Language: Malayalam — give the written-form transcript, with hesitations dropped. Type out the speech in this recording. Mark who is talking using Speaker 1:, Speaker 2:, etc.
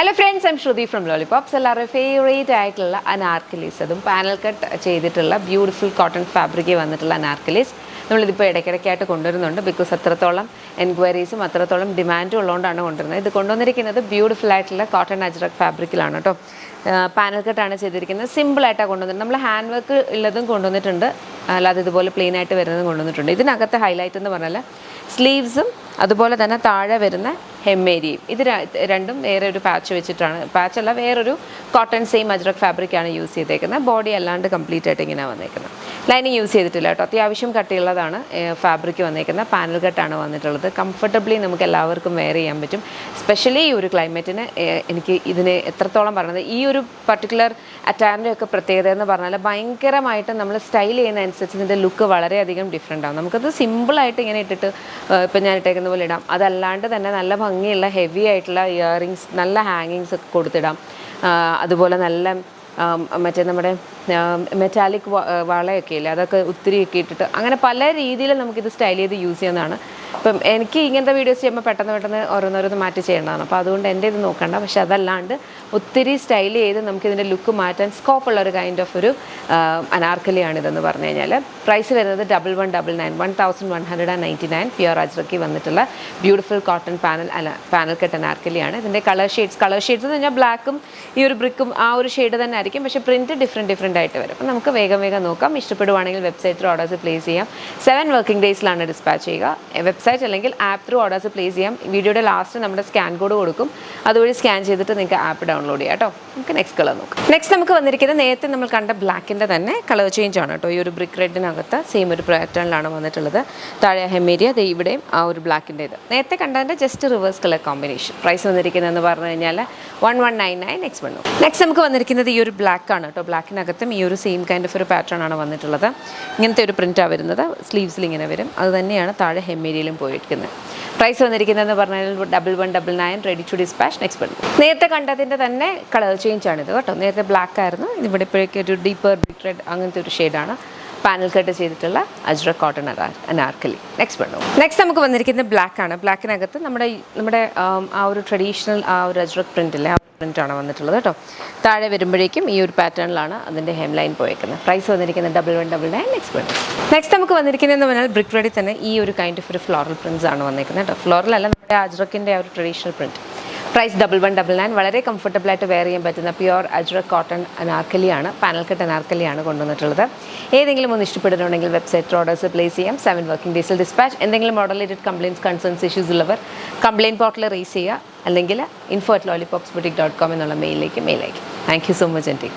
Speaker 1: Hello friends, I'm Shruti from lollipops. എല്ലാവരുടെ ഫേവറേറ്റ് ആയിട്ടുള്ള അനാർക്കലീസ്, അതും പാനൽ കട്ട് ചെയ്തിട്ടുള്ള ബ്യൂട്ടിഫുൾ കോട്ടൺ ഫാബ്രിക്കിൽ വന്നിട്ടുള്ള അനാർക്കലീസ് നമ്മളിതിപ്പോൾ ഇടയ്ക്കിടയ്ക്കായിട്ട് കൊണ്ടുവരുന്നുണ്ട്. ബിക്കോസ് അത്രത്തോളം എൻക്വയറീസും അത്രത്തോളം ഡിമാൻഡും ഉള്ളതുകൊണ്ടാണ് കൊണ്ടുവരുന്നത്. ഇത് കൊണ്ടുവന്നിരിക്കുന്നത് ബ്യൂട്ടിഫുൾ ആയിട്ടുള്ള കോട്ടൺ അജ്രക് ഫാബ്രിക്കിലാണ് കേട്ടോ. പാനൽ കട്ടാണ് ചെയ്തിരിക്കുന്നത്. സിമ്പിളായിട്ടാണ് കൊണ്ടുവന്നിട്ട് നമ്മൾ ഹാൻഡ് വർക്ക് ഉള്ളതും കൊണ്ടുവന്നിട്ടുണ്ട്, അല്ലാതെ ഇതുപോലെ പ്ലെയിൻ ആയിട്ട് വരുന്നതും കൊണ്ടുവന്നിട്ടുണ്ട്. ഇതിനകത്തെ ഹൈലൈറ്റ് എന്ന് പറഞ്ഞാൽ സ്ലീവ്സും അതുപോലെ തന്നെ താഴെ വരുന്ന ഹെമ്മേരിയും. ഇത് രണ്ടും വേറെ ഒരു പാച്ച് വെച്ചിട്ടാണ്, പാച്ചല്ല വേറൊരു കോട്ടൺ സെയിം അജ്രക് ഫാബ്രിക്കാണ് യൂസ് ചെയ്തേക്കുന്നത്. ബോഡി അല്ലാണ്ട് കംപ്ലീറ്റ് ആയിട്ട് ഇങ്ങനെ വന്നേക്കുന്നത്. ലൈനിങ് യൂസ് ചെയ്തിട്ടില്ല കേട്ടോ. അത്യാവശ്യം കട്ടിയുള്ളതാണ് ഫാബ്രിക് വന്നേക്കുന്നത്. പാനൽ കട്ടാണ് വന്നിട്ടുള്ളത്. കംഫർട്ടബിളി നമുക്ക് എല്ലാവർക്കും വെയർ ചെയ്യാൻ പറ്റും. സ്പെഷ്യലി ഈ ഒരു ക്ലൈമറ്റിന് എനിക്ക് ഇതിന് എത്രത്തോളം പറഞ്ഞത്, ഈ ഒരു പർട്ടിക്കുലർ അറ്റാറിൻ്റെ ഒക്കെ പ്രത്യേകത എന്ന് പറഞ്ഞാൽ ഭയങ്കരമായിട്ട് നമ്മൾ സ്റ്റൈൽ ചെയ്യുന്ന അനുസരിച്ച് ഇതിൻ്റെ ലുക്ക് വളരെയധികം ഡിഫറെൻ്റ് ആവും. നമുക്കത് സിമ്പിളായിട്ട് ഇങ്ങനെ ഇട്ടിട്ട് ഇപ്പം ഞാൻ ഇട്ടേക്കുന്ന പോലെ ഇടാം. അതല്ലാണ്ട് തന്നെ നല്ല ഭംഗിയുള്ള ഹെവി ആയിട്ടുള്ള ഇയറിങ്സ്, നല്ല ഹാങ്ങിങ്സ് ഒക്കെ കൊടുത്തിടാം. അതുപോലെ നല്ല മറ്റേ നമ്മുടെ മെറ്റാലിക് വളയൊക്കെ ഇല്ലേ, അതൊക്കെ ഒത്തിരിയൊക്കെ ഇട്ടിട്ട് അങ്ങനെ പല രീതിയിൽ നമുക്കിത് സ്റ്റൈൽ ചെയ്ത് യൂസ് ചെയ്യുന്നതാണ്. ഇപ്പം എനിക്ക് ഇങ്ങനത്തെ വീഡിയോസ് ചെയ്യുമ്പോൾ പെട്ടെന്ന് ഓരോന്നോരോന്ന് മാറ്റി ചെയ്യേണ്ടതാണ്. അപ്പോൾ അതുകൊണ്ട് എൻ്റെ ഇത് നോക്കണ്ട. പക്ഷെ അതല്ലാണ്ട് ഒത്തിരി സ്റ്റൈൽ ചെയ്ത് നമുക്കിതിൻ്റെ ലുക്ക് മാറ്റാൻ സ്കോപ്പുള്ളൊരു കൈൻഡ് ഓഫ് ഒരു അനാർക്കലിയാണിതെന്ന് പറഞ്ഞു കഴിഞ്ഞാൽ. പ്രൈസ് വരുന്നത് 1199, 1199 പ്യുവർ അജ്രക്കി വന്നിട്ടുള്ള ബ്യൂട്ടിഫുൾ കോട്ടൺ പാനൽ കട്ട് അനാർക്കലിയാണ്. ഇതിൻ്റെ കളർ ഷെയ്ഡ്സ് എന്ന് പറഞ്ഞാൽ ബ്ലാക്കും ഈ ഒരു ബ്രിക്കും ആ ഒരു ഷെയ്ഡ് തന്നെ ആയിരിക്കും. പക്ഷേ പ്രിൻറ്റ് ഡിഫറെൻറ്റ് ആയിട്ട് വരും. അപ്പം നമുക്ക് വേഗം നോക്കാം. ഇഷ്ടപ്പെടുവാണെങ്കിൽ വെബ്സൈറ്റിൽ ഓർഡേഴ്സ് പ്ലേസ് ചെയ്യാം. 7 വർക്കിംഗ് ഡേയ്സിലാണ് ഡിസ്പാച്ച് ചെയ്യുക. വെബ്സൈറ്റ് അല്ലെങ്കിൽ ആപ്പ് ത്രൂ ഓർഡേഴ്സ് പ്ലേസ് ചെയ്യാം. വീഡിയോയുടെ ലാസ്റ്റ് നമ്മുടെ സ്കാൻ കോഡ് കൊടുക്കും. അതുവഴി സ്കാൻ ചെയ്തിട്ട് നിങ്ങൾക്ക് ആപ്പ് ഡൗൺലോഡ് ചെയ്യാം കേട്ടോ. നമുക്ക് നെക്സ്റ്റ് കളർ നോക്കാം. നെക്സ്റ്റ് നമുക്ക് വന്നിരിക്കുന്നത് നേരത്തെ നമ്മൾ കണ്ട ബ്ലാക്കിൻ്റെ തന്നെ കളർ ചേഞ്ച് ആണ് കേട്ടോ. ഈ ഒരു ബ്രിക്ക് റെഡിനകത്ത് സെയിം ഒരു പാറ്റേണിലാണ് വന്നിട്ടുള്ളത്. താഴെ ഹെമ്മേരിയ, ഇവിടെയും ആ ഒരു ബ്ലാക്കിൻ്റെ ഇത് നേരത്തെ കണ്ടതിൻ്റെ just reverse colour combination. Price വന്നിരിക്കുന്നതെന്ന് പറഞ്ഞു കഴിഞ്ഞാൽ 1199. നെക്സ്റ്റ് നമുക്ക് വന്നിരിക്കുന്നത് ഈ ഒരു ബ്ലാക്ക് ആണ് കേട്ടോ. ബ്ലാക്കിനകത്തും ഈ ഒരു സെയിം കൈൻഡ് ഓഫ് ഒരു പാറ്റേൺ ആണ് വന്നിട്ടുള്ളത്. ഇങ്ങനത്തെ ഒരു പ്രിൻറ്റാണ് വരുന്നത്. സ്ലീവ്സിൽ ഇങ്ങനെ വരും. അത് തന്നെയാണ് താഴെ ഹെമ്മേരിയിലും പോയിരിക്കുന്നത്. പ്രൈസ് വന്നിരിക്കുന്നതെന്ന് പറഞ്ഞാൽ 1199, റെഡി ടു ഡിസ്പാച്ച്. നെക്സ്റ്റ് നേരത്തെ കണ്ടതിൻ്റെ തന്നെ കളർ ചേഞ്ച് ആണിത് കേട്ടോ. നേരത്തെ ബ്ലാക്ക് ആയിരുന്നു, ഇതിവിടെ ഇപ്പോഴേക്ക് ഒരു ഡീപ്പർ ബ്രിക്ക് റെഡ് അങ്ങനത്തെ ഒരു ഷെയ്ഡാണ്. പാനൽ കട്ട് ചെയ്തിട്ടുള്ള അജ്രക് കോട്ടൺ അനാർക്കലി. നെക്സ്റ്റ് നമുക്ക് വന്നിരിക്കുന്നത് ബ്ലാക്ക് ആണ്. ബ്ലാക്കിനകത്ത് നമ്മുടെ ആ ഒരു ട്രഡീഷണൽ ആ ഒരു അജ്രക് പ്രിൻറ്റില്ലേ, ആ പ്രിൻ്റാണ് വന്നിട്ടുള്ളത് കേട്ടോ. താഴെ വരുമ്പോഴേക്കും ഈ ഒരു പാറ്റേണിലാണ് അതിൻ്റെ ഹെം ലൈൻ പോയേക്കുന്നത്. പ്രൈസ് വന്നിരിക്കുന്നത് 1199. നെക്സ്റ്റ് നമുക്ക് വന്നിരിക്കുന്നതെന്ന് പറഞ്ഞാൽ ബ്രിക്ക് റെഡി തന്നെ ഈ ഒരു കൈൻഡ് ഓഫ് ഒരു ഫ്ലോറൽ പ്രിൻറ്റ്സ് ആണ് വന്നിരിക്കുന്നത് കേട്ടോ. ഫ്ലോറൽ അല്ല, നമ്മുടെ അജ്രക്കിൻ്റെ ആ ഒരു ട്രഡീഷണൽ പ്രിൻറ്റ്. പ്രൈസ് 1199. വളരെ കംഫർട്ടബിളായിട്ട് വെയർ ചെയ്യാൻ പറ്റുന്ന പ്യുവർ അജ്രക് കോട്ടൺ അനാർക്കലിയാണ്, പാനൽ കട്ട് അനാർക്കലിയാണ് കൊണ്ടുവന്നിട്ടുള്ളത്. ഏതെങ്കിലും ഒന്ന് ഇഷ്ടപ്പെടുന്നുണ്ടെങ്കിൽ വെബ്സൈറ്റ് ഓർഡേഴ്സ് പ്ലേസ് ചെയ്യാം. 7 വർക്കിംഗ് ഡേയ്സിൽ ഡിസ്പാച്ച്. എന്തെങ്കിലും model related complaints, concerns, issues ഉള്ളവർ കംപ്ലയിൻറ്റ് പോർട്ടൽ റേസ് ചെയ്യുക, അല്ലെങ്കിൽ info@lollipopsboutique.com എന്നുള്ള മെയിലിലേക്ക് മെയിൽ അയക്കും. Thank you so much anti.